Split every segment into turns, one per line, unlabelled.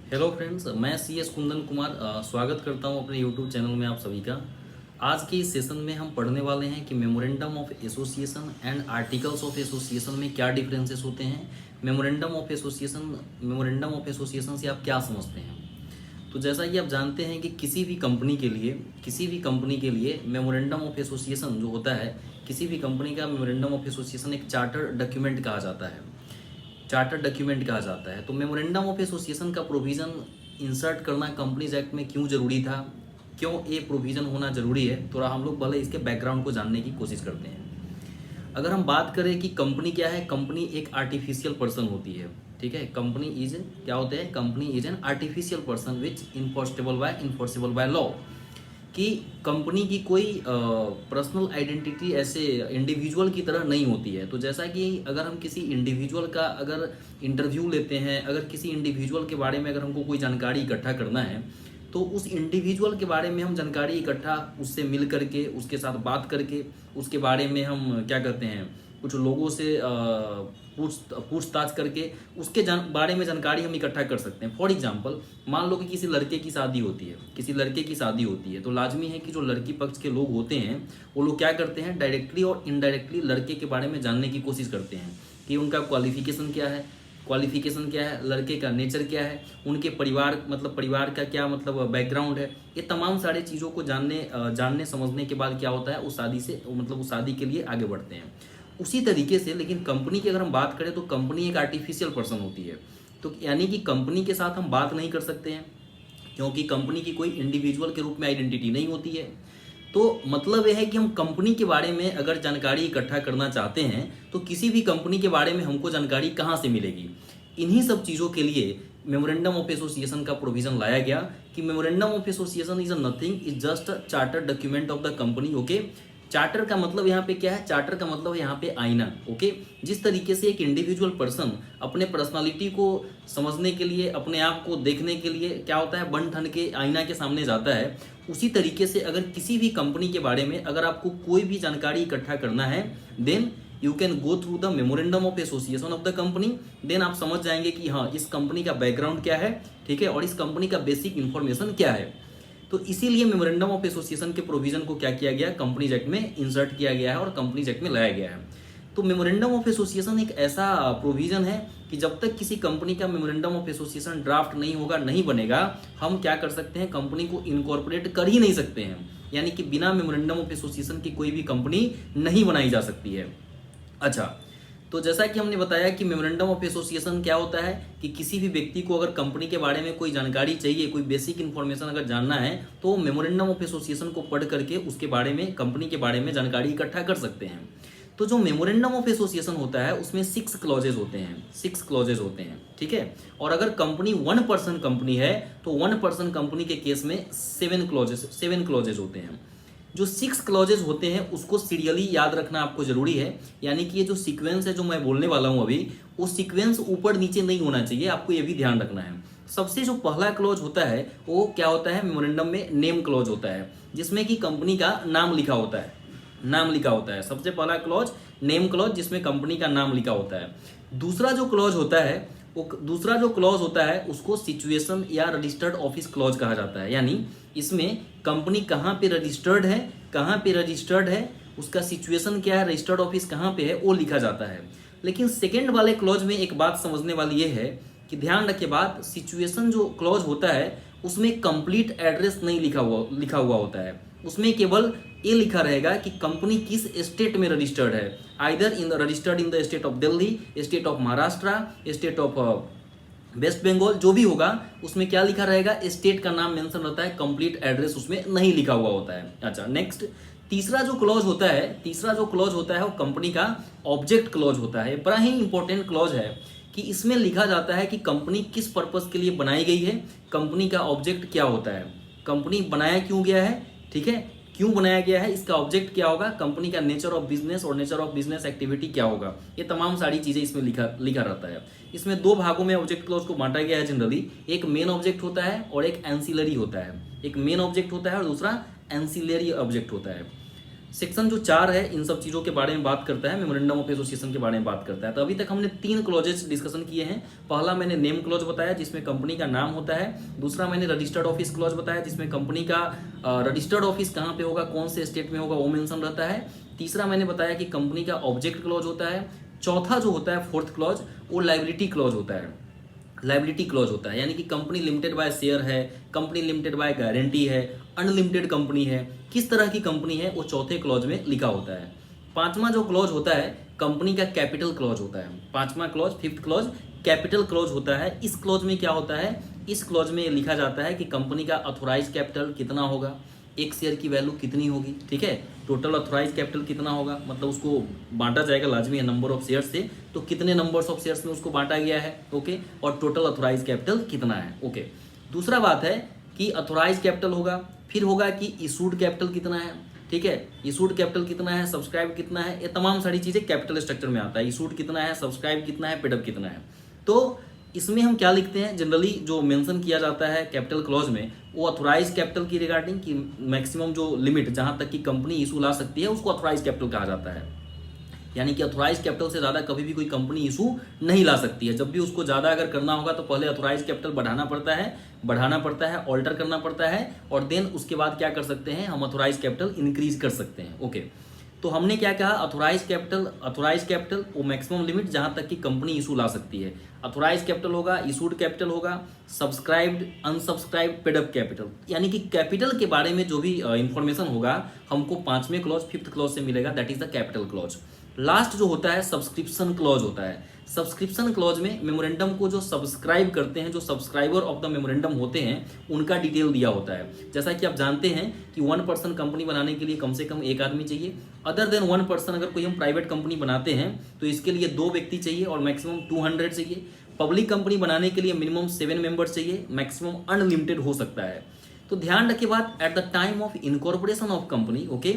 Hello friends, मैं C S Kundan Kumar स्वागत करता हूं अपने यूट्यूब चैनल में आप सभी का। आज के इस सेशन में हम पढ़ने वाले हैं कि memorandum of association and articles of association में क्या डिफरेंसेस होते हैं। मेमोरेंडम ऑफ एसोसिएशन से आप क्या समझते हैं। तो जैसा कि आप जानते हैं कि किसी भी कंपनी के लिए मेमोरेंडम ऑफ एसोसिएशन जो होता है, किसी भी कंपनी का मेमोरेंडम ऑफ एसोसिएशन एक चार्टर डॉक्यूमेंट कहा जाता है। तो मेमोरेंडम ऑफ एसोसिएशन का प्रोविज़न इंसर्ट करना कंपनीज एक्ट में क्यों ज़रूरी था, क्यों ये प्रोविज़न होना ज़रूरी है, थोड़ा हम लोग पहले इसके बैकग्राउंड को जानने की कोशिश करते हैं। अगर हम बात करें कि कंपनी क्या है, कंपनी एक आर्टिफिशियल पर्सन होती है। ठीक है, company is an artificial person which enforceable by law. कि कंपनी की कोई पर्सनल आइडेंटिटी ऐसे इंडिविजुअल की तरह नहीं होती है। तो जैसा कि अगर हम किसी इंडिविजुअल का अगर इंटरव्यू लेते हैं, अगर किसी इंडिविजुअल के बारे में अगर हमको कोई जानकारी इकट्ठा करना है, तो उस इंडिविजुअल के बारे में हम जानकारी इकट्ठा उससे मिल करके, उसके साथ बात करके, उसके बारे में हम क्या करते हैं, कुछ लोगों से पूछताछ करके उसके बारे में जानकारी हम इकट्ठा कर सकते हैं। फॉर एग्जांपल, मान लो कि किसी लड़के की शादी होती है, तो लाजमी है कि जो लड़की पक्ष के लोग होते हैं वो लोग क्या करते हैं, डायरेक्टली और इनडायरेक्टली लड़के के बारे में जानने की कोशिश करते हैं कि उनका क्वालिफिकेशन क्या है, लड़के का नेचर क्या है, उनके परिवार का क्या बैकग्राउंड है। ये तमाम सारे चीज़ों को जानने समझने के बाद क्या होता है, उस शादी के लिए आगे बढ़ते हैं। उसी तरीके से लेकिन कंपनी की अगर हम बात करें तो कंपनी एक आर्टिफिशियल पर्सन होती है। तो यानी कि कंपनी के साथ हम बात नहीं कर सकते हैं, क्योंकि कंपनी की कोई इंडिविजुअल के रूप में आइडेंटिटी नहीं होती है। तो मतलब यह है कि हम कंपनी के बारे में अगर जानकारी इकट्ठा करना चाहते हैं तो किसी भी कंपनी के बारे में हमको जानकारी कहाँ से मिलेगी। इन्हीं सब चीज़ों के लिए मेमोरेंडम ऑफ एसोसिएशन का प्रोविजन लाया गया कि memorandum of association is nothing, is just charter document of the company. Okay, charter का मतलब यहाँ पे क्या है, चार्टर का मतलब है यहाँ पे आईना। ओके, जिस तरीके से एक इंडिविजुअल पर्सन अपने पर्सनालिटी को समझने के लिए, अपने आप को देखने के लिए क्या होता है, बन ठन के आईना के सामने जाता है, उसी तरीके से अगर किसी भी कंपनी के बारे में अगर आपको कोई भी जानकारी इकट्ठा करना है, then you can go through the memorandum of association of the company. देन आप समझ जाएंगे कि हाँ, इस कंपनी का बैकग्राउंड क्या है, ठीक है, और इस कंपनी का बेसिक इंफॉर्मेशन क्या है। तो इसीलिए मेमोरेंडम ऑफ एसोसिएशन के प्रोविजन को क्या किया गया, कंपनीज एक्ट में इंसर्ट किया गया है और कंपनीज एक्ट में लाया गया है। तो मेमोरेंडम ऑफ एसोसिएशन एक ऐसा प्रोविजन है कि जब तक किसी कंपनी का मेमोरेंडम ऑफ एसोसिएशन ड्राफ्ट नहीं होगा, नहीं बनेगा, हम क्या कर सकते हैं, कंपनी को इनकॉर्पोरेट कर ही नहीं सकते हैं। यानी कि बिना मेमोरेंडम ऑफ एसोसिएशन की कोई भी कंपनी नहीं बनाई जा सकती है। अच्छा, तो जैसा कि हमने बताया कि मेमोरेंडम ऑफ एसोसिएशन क्या होता है कि किसी भी व्यक्ति को अगर कंपनी के बारे में कोई जानकारी चाहिए, कोई बेसिक इन्फॉर्मेशन अगर जानना है, तो मेमोरेंडम ऑफ एसोसिएशन को पढ़ करके उसके बारे में, कंपनी के बारे में जानकारी इकट्ठा कर सकते हैं। तो जो मेमोरेंडम ऑफ एसोसिएशन होता है उसमें 6 क्लॉजेज होते हैं, ठीक है। और अगर कंपनी 1 पर्सन कंपनी है तो 1 पर्सन कंपनी के केस में 7 क्लॉजेज होते हैं। जो 6 क्लॉजेज होते हैं उसको सीरियली याद रखना आपको जरूरी है। यानी कि ये जो सीक्वेंस है जो मैं बोलने वाला हूं अभी, वो सीक्वेंस ऊपर नीचे नहीं होना चाहिए, आपको ये भी ध्यान रखना है। सबसे जो पहला क्लॉज होता है वो क्या होता है, मेमोरेंडम में नेम क्लॉज होता है, जिसमें कि कंपनी का नाम लिखा होता है। सबसे पहला क्लॉज नेम क्लॉज, जिसमें कंपनी का नाम लिखा होता है। दूसरा जो क्लॉज होता है उसको सिचुएशन या रजिस्टर्ड ऑफिस क्लॉज कहा जाता है। यानी इसमें कंपनी कहाँ पे रजिस्टर्ड है, उसका सिचुएशन क्या है, रजिस्टर्ड ऑफिस कहाँ पे है, वो लिखा जाता है। लेकिन सेकेंड वाले क्लॉज में एक बात समझने वाली ये है कि ध्यान रखिए बात, सिचुएशन जो क्लॉज होता है उसमें कंप्लीट एड्रेस नहीं लिखा हुआ होता है। उसमें केवल ये लिखा रहेगा कि कंपनी किस स्टेट में रजिस्टर्ड है, either registered in the state of Delhi, state of Maharashtra, state of West Bengal, जो भी होगा उसमें क्या लिखा रहेगा, स्टेट का नाम मेंशन रहता है, कंप्लीट एड्रेस उसमें नहीं लिखा हुआ होता है। अच्छा, नेक्स्ट तीसरा जो क्लॉज होता है वो कंपनी का ऑब्जेक्ट क्लॉज होता है। बड़ा ही इंपॉर्टेंट क्लॉज है कि इसमें लिखा जाता है कि कंपनी किस पर्पस के लिए बनाई गई है, कंपनी का ऑब्जेक्ट क्या होता है, कंपनी बनाया क्यों गया है, ठीक है, क्यों बनाया गया है, इसका ऑब्जेक्ट क्या होगा, कंपनी का नेचर ऑफ बिजनेस और नेचर ऑफ बिजनेस एक्टिविटी क्या होगा, ये तमाम सारी चीजें इसमें लिखा रहता है। इसमें 2 भागों में ऑब्जेक्ट क्लॉज को बांटा गया है जनरली। एक मेन ऑब्जेक्ट होता है और एक एंसिलरी होता है। एक मेन ऑब्जेक्ट होता है और दूसरा एंसिलरी ऑब्जेक्ट होता है। सेक्शन जो 4 है इन सब चीज़ों के बारे में बात करता है, मेमोरेंडम ऑफ एसोसिएशन के बारे में बात करता है। तो अभी तक हमने 3 क्लॉजेस डिस्कशन किए हैं। पहला मैंने नेम क्लॉज बताया जिसमें कंपनी का नाम होता है। दूसरा मैंने रजिस्टर्ड ऑफिस क्लॉज बताया जिसमें कंपनी का रजिस्टर्ड ऑफिस कहाँ पे होगा, कौन से स्टेट में होगा वो मेंशन रहता है। तीसरा मैंने बताया कि कंपनी का ऑब्जेक्ट क्लॉज होता है। चौथा जो होता है फोर्थ क्लॉज वो लायबिलिटी क्लॉज होता है। लायबिलिटी क्लॉज होता है यानी कि कंपनी लिमिटेड बाय शेयर है, कंपनी लिमिटेड बाय गारंटी है, अनलिमिटेड कंपनी है, किस तरह की कंपनी है वो चौथे क्लॉज में लिखा होता है। पांचवा जो क्लॉज होता है कंपनी का कैपिटल क्लॉज होता है। पांचवा clause, fifth clause capital clause होता है। इस क्लॉज में क्या होता है, इस क्लॉज में लिखा जाता है कि कंपनी का ऑथोराइज कैपिटल कितना होगा, एक शेयर की वैल्यू कितनी होगी, ठीक है, टोटल ऑथोराइज कैपिटल कितना होगा, मतलब उसको बांटा जाएगा, लाजमी है नंबर ऑफ शेयर से, तो कितने नंबर्स ऑफ शेयर्स में उसको बांटा गया है, ओके, और टोटल ऑथोराइज कैपिटल कितना है, ओके। दूसरा बात है कि ऑथोराइज कैपिटल होगा, फिर होगा कि इशूड कैपिटल कितना है, ठीक है, इशूड कैपिटल कितना है, सब्सक्राइब कितना है, ये तमाम सारी चीजें कैपिटल स्ट्रक्चर में आता है। इशूड कितना है, सब्सक्राइब कितना है, पेड अप कितना है। तो इसमें हम क्या लिखते हैं, जनरली जो मेंशन किया जाता है कैपिटल क्लॉज में वो ऑथोराइज कैपिटल की रिगार्डिंग कि मैक्सिमम जो लिमिट जहां तक कि कंपनी इशू ला सकती है उसको ऑथोराइज कैपिटल कहा जाता है। यानी कि ऑथोराइज कैपिटल से ज़्यादा कभी भी कोई कंपनी इशू नहीं ला सकती है। जब भी उसको ज़्यादा अगर करना होगा तो पहले ऑथोराइज कैपिटल बढ़ाना पड़ता है, ऑल्टर करना पड़ता है, और देन उसके बाद क्या कर सकते हैं हम, ऑथोराइज कैपिटल इंक्रीज कर सकते हैं, ओके। तो हमने क्या कहा, ऑथोराइज कैपिटल वो मैक्सिमम लिमिट जहां तक कि कंपनी इशू ला सकती है। ऑथोराइज कैपिटल होगा, इशूड कैपिटल होगा, सब्सक्राइब्ड, अनसब्सक्राइब्ड, पेड अप कैपिटल, यानी कि कैपिटल के बारे में जो भी इंफॉर्मेशन होगा हमको 5वें क्लॉज, 5th क्लॉज से मिलेगा, that is the capital clause. Last जो होता है सब्सक्रिप्शन क्लॉज होता है। सब्सक्रिप्शन क्लॉज में मेमोरेंडम को जो सब्सक्राइब करते हैं, जो सब्सक्राइबर ऑफ द मेमोरेंडम होते हैं, उनका डिटेल दिया होता है। जैसा कि आप जानते हैं कि 1 पर्सन कंपनी बनाने के लिए कम से कम 1 आदमी चाहिए। अदर देन 1 पर्सन अगर कोई हम प्राइवेट कंपनी बनाते हैं तो इसके लिए 2 व्यक्ति चाहिए और मैक्सिमम 200 चाहिए। पब्लिक कंपनी बनाने के लिए मिनिमम 7 मेंबर्स चाहिए, मैक्सिमम अनलिमिटेड हो सकता है। तो ध्यान रखिए बात, at the time of incorporation of company, okay,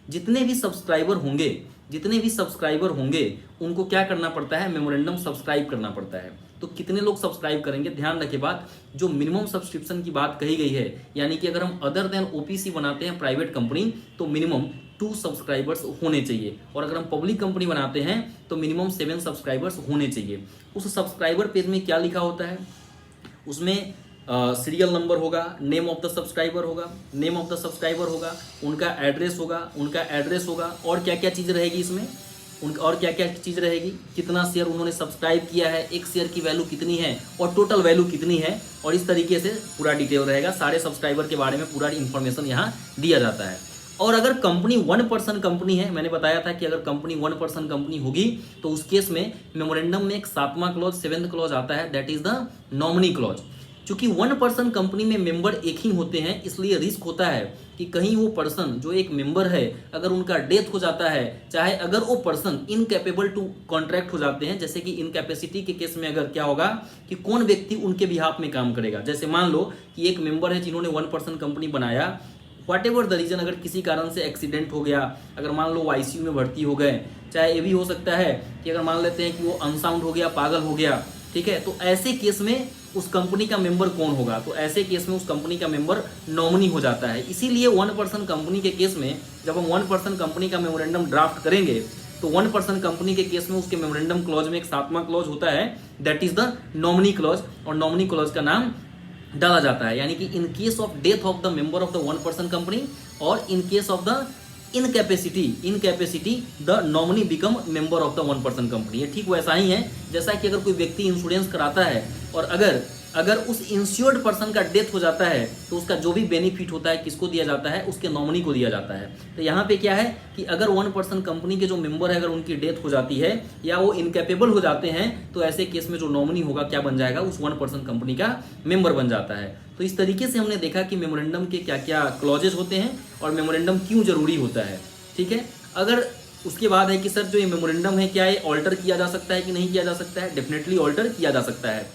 जितने भी सब्सक्राइबर होंगे उनको क्या करना पड़ता है, मेमोरेंडम सब्सक्राइब करना पड़ता है। तो कितने लोग सब्सक्राइब करेंगे, ध्यान रखिए बात, जो मिनिमम सब्सक्रिप्शन की बात कही गई है, यानी कि अगर हम अदर देन ओपीसी बनाते हैं प्राइवेट कंपनी तो मिनिमम 2 सब्सक्राइबर्स होने चाहिए, और अगर हम पब्लिक कंपनी बनाते हैं तो मिनिमम 7 सब्सक्राइबर्स होने चाहिए। उस सब्सक्राइबर पेज में क्या लिखा होता है, उसमें सीरियल नंबर होगा, नेम ऑफ द सब्सक्राइबर होगा, उनका एड्रेस होगा, और क्या क्या चीज़ रहेगी इसमें, कितना शेयर उन्होंने सब्सक्राइब किया है, एक शेयर की वैल्यू कितनी है और टोटल वैल्यू कितनी है, और इस तरीके से पूरा डिटेल रहेगा। सारे सब्सक्राइबर के बारे में पूरा इन्फॉर्मेशन यहाँ दिया जाता है। और अगर कंपनी 1 पर्सन कंपनी है, मैंने बताया था कि अगर कंपनी 1 पर्सन कंपनी होगी तो उस केस में मेमोरेंडम में एक 7वां क्लॉज, 7th क्लॉज आता है, that is the nominee clause. चूंकि 1 पर्सन कंपनी में मेंबर एक ही होते हैं, इसलिए रिस्क होता है कि कहीं वो पर्सन जो एक मेंबर है अगर उनका डेथ हो जाता है, चाहे अगर वो पर्सन इनकैपेबल टू कॉन्ट्रैक्ट हो जाते हैं, जैसे कि इनकैपेसिटी के केस में अगर क्या होगा कि कौन व्यक्ति उनके बिहाफ में काम करेगा। जैसे मान लो कि एक मेंबर है जिन्होंने 1 पर्सन कंपनी बनाया, व्हाट एवर द रीजन, अगर किसी कारण से एक्सीडेंट हो गया, अगर मान लो वो आईसीयू में भर्ती हो गए, चाहे ये भी हो सकता है कि अगर मान लेते हैं कि वो अनसाउंड हो गया, पागल हो गया, ठीक है, तो ऐसे केस में उस कंपनी का मेंबर कौन होगा, तो ऐसे केस में उस कंपनी का मेंबर नॉमिनी हो जाता है। इसीलिए 1 पर्सन कंपनी के केस में जब हम 1 पर्सन कंपनी का मेमोरेंडम ड्राफ्ट करेंगे तो 1 पर्सन कंपनी के केस में उसके मेमोरेंडम क्लॉज में एक 7वां क्लॉज होता है, that is the nominee clause, और नॉमिनी क्लॉज का नाम डाला जाता है। यानी कि in case of death of the member of the 1 person company और in case of the incapacity the nominee become member of the 1 person company. ये ठीक वैसा ही है जैसा कि अगर कोई व्यक्ति इंश्योरेंस कराता है और अगर उस इंश्योर्ड पर्सन का डेथ हो जाता है तो उसका जो भी बेनिफिट होता है किसको दिया जाता है, उसके नॉमिनी को दिया जाता है। तो यहाँ पे क्या है कि अगर 1 पर्सन कंपनी के जो मेंबर है अगर उनकी डेथ हो जाती है या वो इनकैपेबल हो जाते हैं तो ऐसे केस में जो नॉमिनी होगा क्या बन जाएगा, उस 1 पर्सन कंपनी का मेंबर बन जाता है। तो इस तरीके से हमने देखा कि मेमोरेंडम के क्या क्या क्लॉजेज होते हैं और मेमोरेंडम क्यों जरूरी होता है, ठीक है। अगर उसके बाद है कि सर जो ये मेमोरेंडम है क्या ये ऑल्टर किया जा सकता है कि नहीं किया जा सकता है, डेफिनेटली ऑल्टर किया जा सकता है।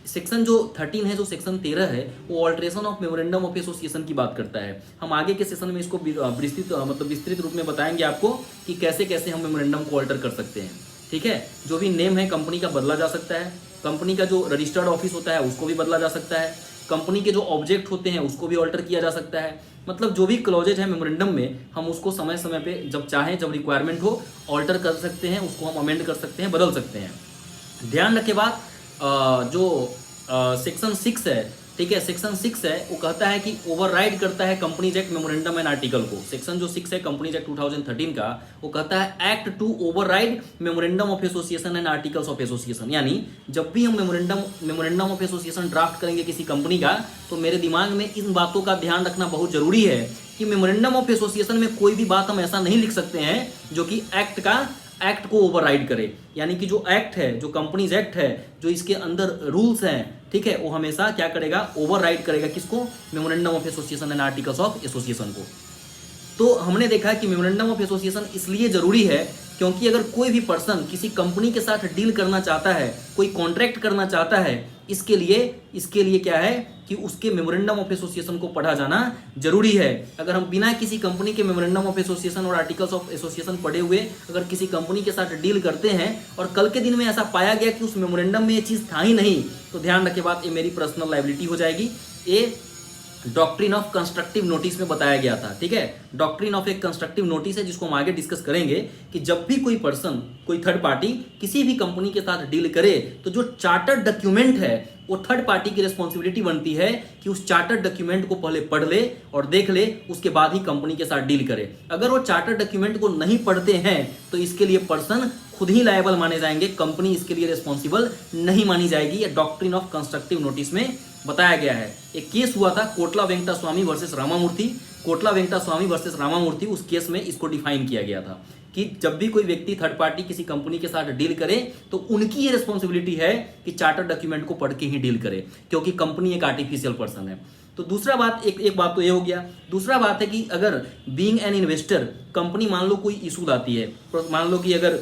सेक्शन जो 13 है, जो सेक्शन 13 है, वो alteration of memorandum of association की बात करता है। हम आगे के सेशन में इसको विस्तृत रूप में बताएंगे आपको कि कैसे कैसे हम मेमोरेंडम को ऑल्टर कर सकते हैं, ठीक है। जो भी नेम है कंपनी का बदला जा सकता है, कंपनी का जो रजिस्टर्ड ऑफिस होता है उसको भी बदला जा सकता है, कंपनी के जो ऑब्जेक्ट होते हैं उसको भी ऑल्टर किया जा सकता है। मतलब जो भी क्लॉजेज है मेमोरेंडम में, हम उसको समय समय पे जब चाहें, जब रिक्वायरमेंट हो, ऑल्टर कर सकते हैं, उसको हम अमेंड कर सकते हैं, बदल सकते हैं। ध्यान रखे बात, जो सेक्शन 6 है, ठीक है, सेक्शन 6 है, वो कहता है कि ओवरराइड करता है companies act memorandum and article को। सेक्शन जो 6 है कंपनीज एक्ट 2013 का, वो कहता है act to override memorandum of association and articles of association. यानी जब भी हम मेमोरेंडम ऑफ एसोसिएशन ड्राफ्ट करेंगे किसी कंपनी का, तो मेरे दिमाग में इन बातों का ध्यान रखना बहुत जरूरी है कि मेमोरेंडम ऑफ एसोसिएशन में कोई भी बात हम ऐसा नहीं लिख सकते हैं जो कि एक्ट को ओवरराइड करे। यानी कि जो एक्ट है, जो कंपनीज एक्ट है, जो इसके अंदर रूल्स हैं, ठीक है, वो हमेशा क्या करेगा, ओवरराइड करेगा किसको, memorandum of association and articles of association को। तो हमने देखा कि मेमोरेंडम ऑफ एसोसिएशन इसलिए जरूरी है क्योंकि अगर कोई भी पर्सन किसी कंपनी के साथ डील करना चाहता है, कोई कॉन्ट्रैक्ट करना चाहता है, इसके लिए क्या है कि उसके मेमोरेंडम ऑफ एसोसिएशन को पढ़ा जाना जरूरी है। अगर हम बिना किसी कंपनी के मेमोरेंडम ऑफ एसोसिएशन और आर्टिकल्स ऑफ एसोसिएशन पढ़े हुए अगर किसी कंपनी के साथ डील करते हैं और कल के दिन में ऐसा पाया गया कि उस मेमोरेंडम में ये चीज़ था ही नहीं, तो ध्यान रखे बात, ये मेरी पर्सनल लायबिलिटी हो जाएगी। ये डॉक्ट्रिन ऑफ कंस्ट्रक्टिव नोटिस में बताया गया था, ठीक है। डॉक्ट्रिन ऑफ एक कंस्ट्रक्टिव नोटिस है जिसको हम आगे डिस्कस करेंगे कि जब भी कोई पर्सन, कोई थर्ड पार्टी किसी भी कंपनी के साथ डील करे, तो जो चार्टर्ड डॉक्यूमेंट है वो थर्ड पार्टी की रिस्पॉन्सिबिलिटी बनती है कि उस चार्टर्ड डॉक्यूमेंट को पहले पढ़ ले और देख ले, उसके बाद ही कंपनी के साथ डील करे। अगर वो चार्टर्ड डॉक्यूमेंट को नहीं पढ़ते हैं तो इसके लिए पर्सन खुद ही लायबल माने जाएंगे, कंपनी इसके लिए रिस्पॉन्सिबल नहीं मानी जाएगी। ये डॉक्ट्रिन ऑफ कंस्ट्रक्टिव नोटिस में बताया गया है। एक केस हुआ था कोटला वेंकटा स्वामी वर्सेस रामामूर्ति। कोटला वेंकटा स्वामी वर्सेस रामामूर्ति, उस केस में इसको डिफाइन किया गया था कि जब भी कोई व्यक्ति थर्ड पार्टी किसी कंपनी के साथ डील करे तो उनकी ये रिस्पॉन्सिबिलिटी है कि चार्टर डॉक्यूमेंट को पढ़ के ही डील करे, क्योंकि कंपनी एक आर्टिफिशियल पर्सन है। तो दूसरा बात, एक बात तो ये हो गया। दूसरा बात है कि अगर बीइंग एन इन्वेस्टर, कंपनी मान लो कोई इशू लाती है, मान लो कि अगर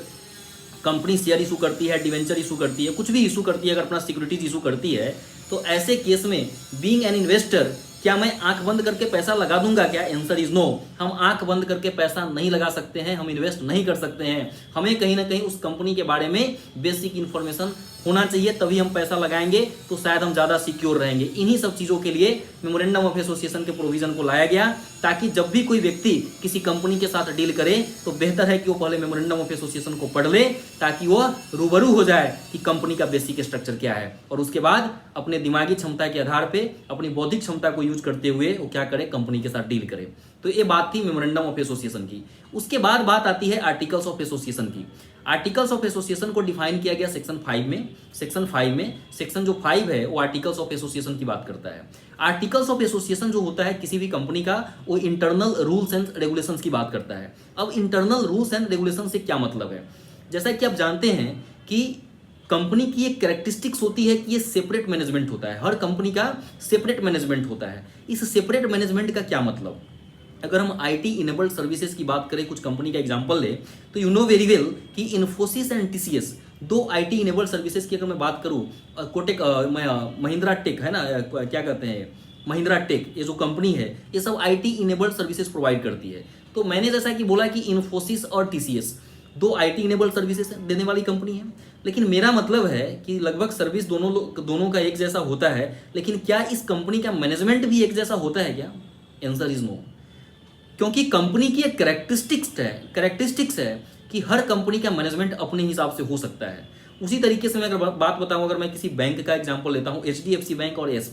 कंपनी शेयर इशू करती है, डिवेंचर इशू करती है, कुछ भी इशू करती है, अगर अपना सिक्योरिटीज इशू करती है, तो ऐसे केस में बीइंग एन इन्वेस्टर, क्या मैं आंख बंद करके पैसा लगा दूंगा क्या? Answer is no. हम आंख बंद करके पैसा नहीं लगा सकते हैं, हम इन्वेस्ट नहीं कर सकते हैं। हमें कहीं ना कहीं उस कंपनी के बारे में बेसिक इन्फॉर्मेशन होना चाहिए, तभी हम पैसा लगाएंगे, तो शायद हम ज़्यादा सिक्योर रहेंगे। इन्हीं सब चीज़ों के लिए मेमोरेंडम ऑफ एसोसिएशन के प्रोविजन को लाया गया, ताकि जब भी कोई व्यक्ति किसी कंपनी के साथ डील करे तो बेहतर है कि वो पहले मेमोरेंडम ऑफ एसोसिएशन को पढ़ ले, ताकि वो रूबरू हो जाए कि कंपनी का बेसिक स्ट्रक्चर क्या है, और उसके बाद अपने दिमागी क्षमता के आधार पे, अपनी बौद्धिक क्षमता को यूज करते हुए वो क्या करे, कंपनी के साथ डील करे। तो ये बात थी मेमोरेंडम ऑफ एसोसिएशन की। उसके बाद बात आती है आर्टिकल्स ऑफ एसोसिएशन की। आर्टिकल्स ऑफ एसोसिएशन को डिफाइन किया गया सेक्शन 5 में। सेक्शन जो 5 है वो आर्टिकल्स ऑफ एसोसिएशन की बात करता है। आर्टिकल्स ऑफ एसोसिएशन जो होता है किसी भी कंपनी का, वो इंटरनल रूल्स एंड रेगुलेशंस की बात करता है। अब इंटरनल रूल्स एंड रेगुलेशन से क्या मतलब है? जैसा कि आप जानते हैं कि कंपनी की एक कैरेक्टरिस्टिक्स होती है कि ये सेपरेट मैनेजमेंट होता है। हर कंपनी का सेपरेट मैनेजमेंट होता है। इस सेपरेट मैनेजमेंट का क्या मतलब? अगर हम आईटी इनेबल्ड सर्विसेज की बात करें, कुछ कंपनी का एग्जांपल ले, तो यू नो वेरी वेल कि इन्फोसिस एंड टीसीएस, दो आईटी इनेबल्ड सर्विसेज की अगर मैं बात करूं, कोटेक, महिंद्रा टेक है ना, क्या कहते हैं, महिंद्रा टेक, ये जो कंपनी है, ये सब आईटी इनेबल्ड सर्विसेज प्रोवाइड करती है। तो मैंने जैसा कि बोला कि इन्फोसिस और टीसीएस दो आईटी इनेबल्ड सर्विसेज देने वाली कंपनी है, लेकिन मेरा मतलब है कि लगभग सर्विस दोनों का एक जैसा होता है, लेकिन क्या इस कंपनी का मैनेजमेंट भी एक जैसा होता है क्या? Answer is no. क्योंकि कंपनी की एक कैरेक्टरिस्टिक्स है कि हर कंपनी का मैनेजमेंट अपने हिसाब से हो सकता है। उसी तरीके से मैं अगर बात बताऊं, अगर मैं किसी बैंक का एग्जांपल लेता हूं, एचडीएफसी बैंक और यस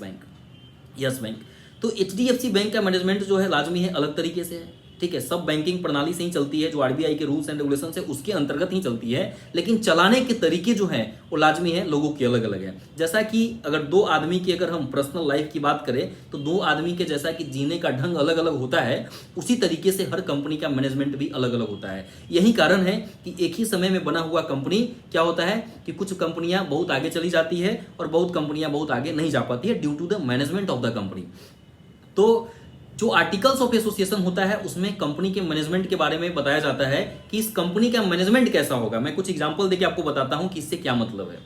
बैंक, तो एचडीएफसी बैंक का मैनेजमेंट जो है लाजमी है, अलग तरीके से है, ठीक है। सब बैंकिंग प्रणाली से ही चलती है, जो आरबीआई के रूल्स एंड रेगुलेशन है उसके अंतर्गत ही चलती है, लेकिन चलाने के तरीके जो हैं वो लाजमी है, लोगों के अलग अलग है। जैसा कि अगर दो आदमी की अगर हम पर्सनल लाइफ की बात करें, तो दो आदमी के जैसा कि जीने का ढंग अलग अलग होता है, उसी तरीके से हर कंपनी का मैनेजमेंट भी अलग अलग होता है। यही कारण है कि एक ही समय में बना हुआ कंपनी क्या होता है कि कुछ कंपनियां बहुत आगे चली जाती है और बहुत कंपनियां बहुत आगे नहीं जा पाती है, due to the management of the company. तो जो आर्टिकल्स ऑफ एसोसिएशन होता है उसमें कंपनी के मैनेजमेंट के बारे में बताया जाता है कि इस कंपनी का मैनेजमेंट कैसा होगा। मैं कुछ एग्जांपल देके आपको बताता हूं कि इससे क्या मतलब है।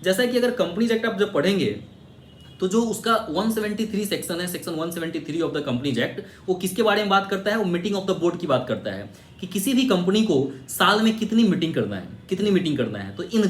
जैसा कि अगर कंपनीज एक्ट आप जब पढ़ेंगे तो जो उसका 173 सेक्शन है, section 173 of the companies act, वो किसके बारे में बात करता है? वो मीटिंग ऑफ द बोर्ड की बात करता है कि किसी भी कंपनी को साल में कितनी मीटिंग करना है, कितनी मीटिंग करना है। तो in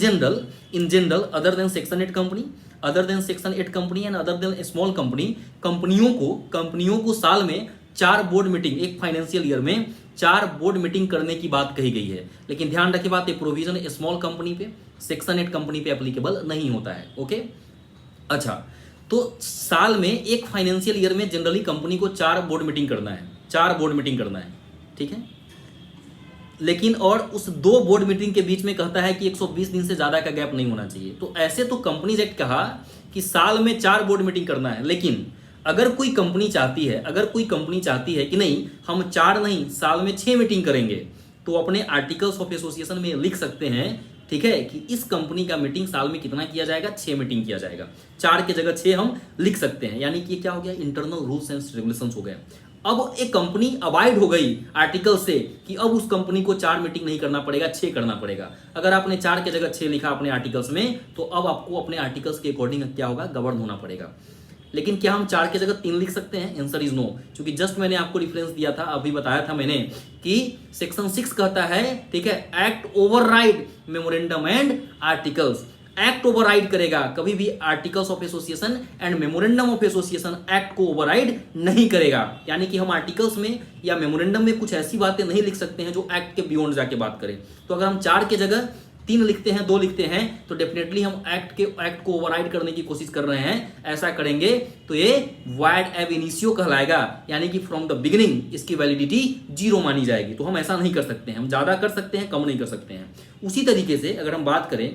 general other than section 8 company, other than section 8 company and other than small company, कंपनियों को साल में 4 बोर्ड मीटिंग, एक फाइनेंशियल ईयर में 4 बोर्ड मीटिंग करने की बात कही गई है। लेकिन ध्यान रखिए बात, ये प्रोविजन स्मॉल कंपनी पे, सेक्शन 8 कंपनी पे एप्लीकेबल नहीं होता है। ओके, अच्छा, तो साल में एक फाइनेंशियल ईयर में जनरली कंपनी को 4 बोर्ड मीटिंग करना है, 4 बोर्ड मीटिंग करना है, ठीक है। लेकिन और उस 2 बोर्ड मीटिंग के बीच में कहता है कि 120 दिन से ज्यादा का गैप नहीं होना चाहिए। तो ऐसे तो कंपनीज एक्ट कहा कि साल में 4 बोर्ड मीटिंग करना है, लेकिन अगर कोई कंपनी चाहती है कि नहीं हम 4 नहीं साल में 6 मीटिंग करेंगे, तो अपने आर्टिकल्स ऑफ एसोसिएशन में लिख सकते हैं, ठीक है, कि इस कंपनी का मीटिंग साल में कितना किया जाएगा? 6 मीटिंग किया जाएगा। 4 की जगह 6 हम लिख सकते हैं, यानी कि क्या हो गया? इंटरनल रूल्स एंड रेगुलेशंस हो गए। अब एक कंपनी अवॉइड हो गई आर्टिकल से कि अब उस कंपनी को 4 मीटिंग नहीं करना पड़ेगा, 6 करना पड़ेगा। अगर आपने 4 की जगह 6 लिखा अपने आर्टिकल्स में, तो अब आपको अपने आर्टिकल्स के अकॉर्डिंग क्या होगा? गवर्न होना पड़ेगा। लेकिन क्या हम 4 की जगह 3 लिख सकते हैं? आंसर इज नो, क्योंकि जस्ट मैंने आपको रेफरेंस दिया था, अभी बताया था मैंने कि सेक्शन 6 कहता है, ठीक है, act override memorandum and articles. Act override करेगा, कभी भी articles of association and memorandum of association act को ओवरराइड नहीं करेगा। यानी कि हम आर्टिकल्स में या मेमोरेंडम में कुछ ऐसी बातें नहीं लिख सकते हैं जो एक्ट के बियॉन्ड जाके बात करें। तो अगर हम 4 की जगह 3 लिखते हैं, 2 लिखते हैं, तो डेफिनेटली हम एक्ट को ओवरराइड करने की कोशिश कर रहे हैं। ऐसा करेंगे तो ये वाइड एब इनिशियो कहलाएगा, यानी कि फ्रॉम द बिगिनिंग इसकी वैलिडिटी 0 मानी जाएगी। तो हम ऐसा नहीं कर सकते हैं, हम ज्यादा कर सकते हैं, कम नहीं कर सकते हैं। उसी तरीके से अगर हम बात करें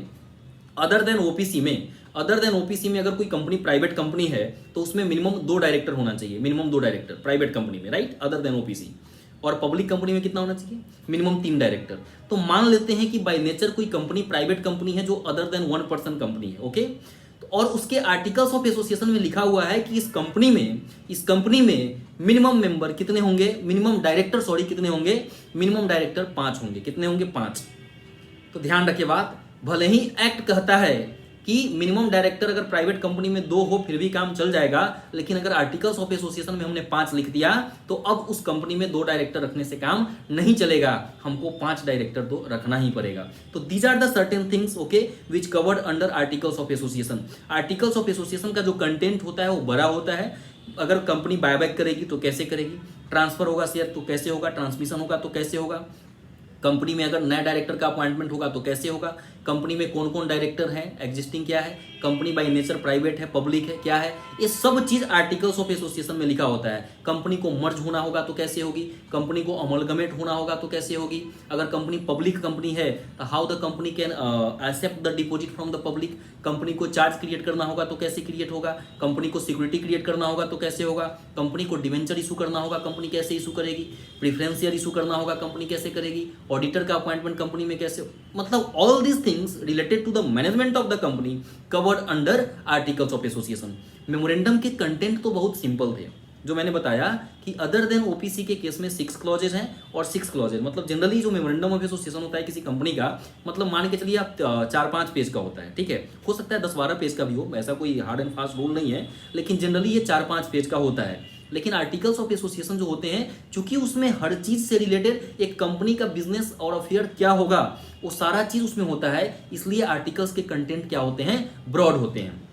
अदर देन ओपीसी में अगर कोई कंपनी प्राइवेट कंपनी है तो उसमें मिनिमम 2 डायरेक्टर होना चाहिए, मिनिमम 2 डायरेक्टर प्राइवेट कंपनी में, राइट, अदर देन ओपीसी। और पब्लिक कंपनी में कितना होना चाहिए? Minimum 3 director. तो मान लेते हैं कि बाय नेचर कोई कंपनी प्राइवेट कंपनी है जो अदर देन 1 पर्सन कंपनी है, ओके। और उसके आर्टिकल्स ऑफ एसोसिएशन में लिखा हुआ है कि इस कंपनी में मिनिमम मेंबर कितने होंगे? मिनिमम डायरेक्टर कितने होंगे? मिनिमम डायरेक्टर 5 होंगे। कितने होंगे? 5। तो ध्यान रखिए बात, भले ही एक्ट कहता है कि मिनिमम डायरेक्टर अगर प्राइवेट कंपनी में 2 हो फिर भी काम चल जाएगा, लेकिन अगर आर्टिकल्स ऑफ एसोसिएशन में हमने 5 लिख दिया तो अब उस कंपनी में 2 डायरेक्टर रखने से काम नहीं चलेगा, हमको 5 डायरेक्टर तो रखना ही पड़ेगा। तो these are the certain things, okay, which covered under articles of association. Articles of association का जो कंटेंट होता है वो बड़ा होता है। अगर कंपनी बायबैक करेगी तो कैसे करेगी? ट्रांसफर होगा शेयर तो कैसे होगा? ट्रांसमिशन होगा तो कैसे होगा? कंपनी में अगर नया डायरेक्टर का अपॉइंटमेंट होगा तो कैसे होगा? कंपनी में कौन कौन डायरेक्टर हैं, एग्जिस्टिंग क्या है, कंपनी बाय नेचर प्राइवेट है, पब्लिक है, क्या है, ये सब चीज आर्टिकल्स ऑफ एसोसिएशन में लिखा होता है। कंपनी को मर्ज होना होगा तो कैसे होगी? कंपनी को अमलगमेट होना होगा तो कैसे होगी? अगर कंपनी पब्लिक कंपनी है तो how the company can accept the deposit from the public. Company को चार्ज क्रिएट करना होगा तो कैसे क्रिएट होगा? कंपनी को सिक्योरिटी क्रिएट करना होगा तो कैसे होगा? कंपनी को डिवेंचर इशू करना होगा, कंपनी कैसे इशू करेगी? प्रेफरेंशियल इशू करना होगा, कंपनी कैसे करेगी? ऑडिटर का अपॉइंटमेंट कंपनी में कैसे? मतलब all these things related to the management of the company covered under articles of association. Memorandum के कंटेंट तो बहुत सिंपल थे, जो मैंने बताया कि अदर देन ओपीसी के केस में 6 क्लॉजेज हैं और 6 क्लॉजेज, मतलब जनरली जो मेमोरेंडम ऑफ एसोसिएशन होता है किसी कंपनी का, मतलब मान के चलिए आप 4-5 पेज का होता है, ठीक है, हो सकता है 10-12 पेज का भी हो, ऐसा कोई हार्ड एंड फास्ट रूल नहीं है, लेकिन जनरली ये 4-5 पेज का होता है। लेकिन आर्टिकल्स ऑफ एसोसिएशन जो होते हैं, चूंकि उसमें हर चीज से रिलेटेड एक कंपनी का बिजनेस और अफेयर क्या होगा वो सारा चीज उसमें होता है, इसलिए आर्टिकल्स के कंटेंट क्या होते हैं? ब्रॉड होते हैं।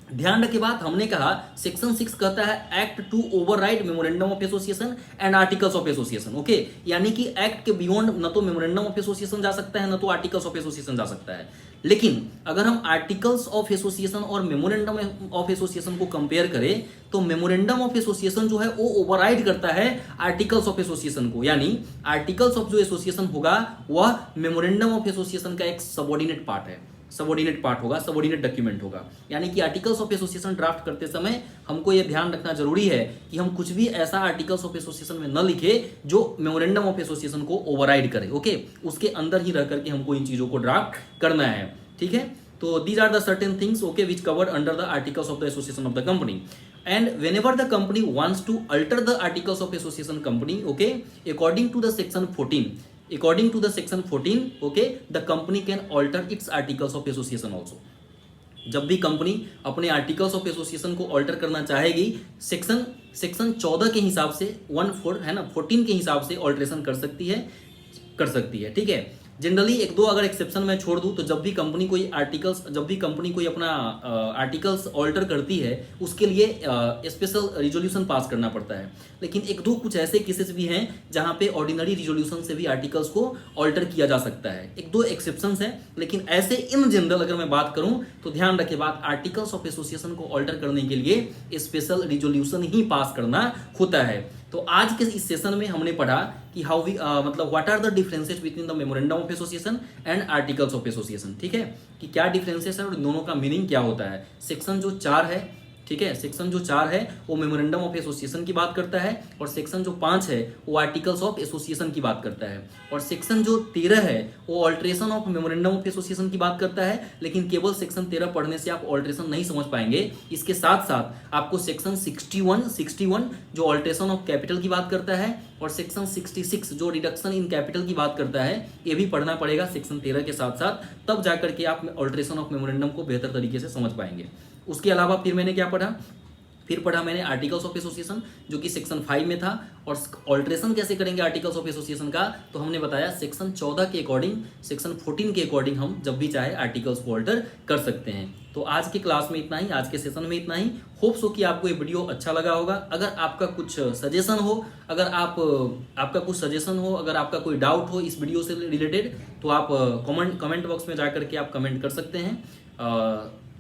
ध्यान रखिए बात, हमने कहा सेक्शन 6 कहता है act to override memorandum of association and articles of association, okay, यानी कि एक्ट के बियॉन्ड न तो मेमोरेंडम ऑफ एसोसिएशन जा सकता है न तो आर्टिकल्स ऑफ एसोसिएशन जा सकता है। लेकिन अगर हम आर्टिकल्स ऑफ एसोसिएशन और मेमोरेंडम ऑफ एसोसिएशन को कंपेयर करें तो मेमोरेंडम ऑफ एसोसिएशन जो है वो ओवरराइड करता है आर्टिकल्स ऑफ एसोसिएशन को, यानी आर्टिकल्स ऑफ जो एसोसिएशन होगा वह मेमोरेंडम ऑफ एसोसिएशन का एक सबऑर्डिनेट पार्ट है, सबऑर्डिनेट पार्ट होगा, सबऑर्डिनेट डॉक्यूमेंट होगा। यानी कि आर्टिकल्स ऑफ एसोसिएशन ड्राफ्ट करते समय हमको यह ध्यान रखना जरूरी है कि हम कुछ भी ऐसा आर्टिकल्स ऑफ एसोसिएशन में न लिखे जो मेमोरेंडम ऑफ एसोसिएशन को ओवरराइड करे, ओके, उसके अंदर ही रह करके हमको इन चीजों को ड्राफ्ट करना है, ठीक है। तो these are the certain things, okay, which covered under the articles of the association of the company. And whenever the company wants to alter the articles of association company, okay, according to the section 14, okay, the company can alter its articles of association also. जब भी company अपने articles of association को alter करना चाहेगी, section 14 के हिसाब से 14 है ना, 14 के हिसाब से ऑल्ट्रेशन कर सकती है, ठीक है। जनरली एक दो अगर एक्सेप्शन मैं छोड़ दूं तो जब भी कंपनी कोई अपना आर्टिकल्स ऑल्टर करती है उसके लिए स्पेशल रिजोल्यूशन पास करना पड़ता है। लेकिन एक दो कुछ ऐसे केसेस भी हैं जहां पे ऑर्डिनरी रिजोल्यूशन से भी आर्टिकल्स को ऑल्टर किया जा सकता है, एक दो एक्सेप्शंस हैं। लेकिन ऐसे इन जनरल अगर मैं बात करूं तो ध्यान रखें बात, आर्टिकल्स ऑफ एसोसिएशन को ऑल्टर करने के लिए स्पेशल रिजोल्यूशन ही पास करना होता है। तो आज के इस सेशन में हमने पढ़ा कि what are the differences between the memorandum of association and articles of association, ठीक है, कि क्या डिफरेंसेस है और दोनों का मीनिंग क्या होता है। सेक्शन जो 4 है, ठीक है, सेक्शन जो 4 है वो मेमोरेंडम ऑफ एसोसिएशन की बात करता है, और सेक्शन जो 5 है वो आर्टिकल्स ऑफ एसोसिएशन की बात करता है, और सेक्शन जो 13 है वो alteration of memorandum of association की बात करता है। लेकिन केवल सेक्शन 13 पढ़ने से आप ऑल्ट्रेशन नहीं समझ पाएंगे, इसके साथ साथ आपको सेक्शन 61 जो ऑल्ट्रेशन ऑफ कैपिटल की बात करता है, और सेक्शन 66 जो रिडक्शन इन कैपिटल की बात करता है, ये भी पढ़ना पड़ेगा सेक्शन 13 के साथ साथ, तब जाकर के आप ऑल्ट्रेशन ऑफ मेमोरेंडम को बेहतर तरीके से समझ पाएंगे। उसके अलावा फिर मैंने क्या पढ़ा, फिर पढ़ा मैंने आर्टिकल्स ऑफ एसोसिएशन जो कि सेक्शन 5 में था। और ऑल्ट्रेशन कैसे करेंगे आर्टिकल्स ऑफ एसोसिएशन का, तो हमने बताया सेक्शन 14 के अकॉर्डिंग, सेक्शन 14 के अकॉर्डिंग हम जब भी चाहे आर्टिकल्स को ऑल्टर कर सकते हैं। तो आज की क्लास में इतना ही, आज के सेशन में इतना ही। होप्स हो कि आपको ये वीडियो अच्छा लगा होगा। अगर आपका कुछ सजेशन हो, अगर आपका कोई डाउट हो इस वीडियो से रिलेटेड, तो आप कमेंट बॉक्स में जाकर के आप कमेंट कर सकते हैं।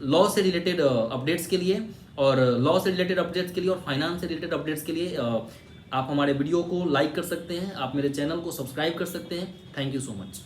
लॉ से रिलेटेड अपडेट्स के लिए और फाइनेंस से रिलेटेड अपडेट्स के लिए आप हमारे वीडियो को लाइक कर सकते हैं, आप मेरे चैनल को सब्सक्राइब कर सकते हैं। Thank you so much.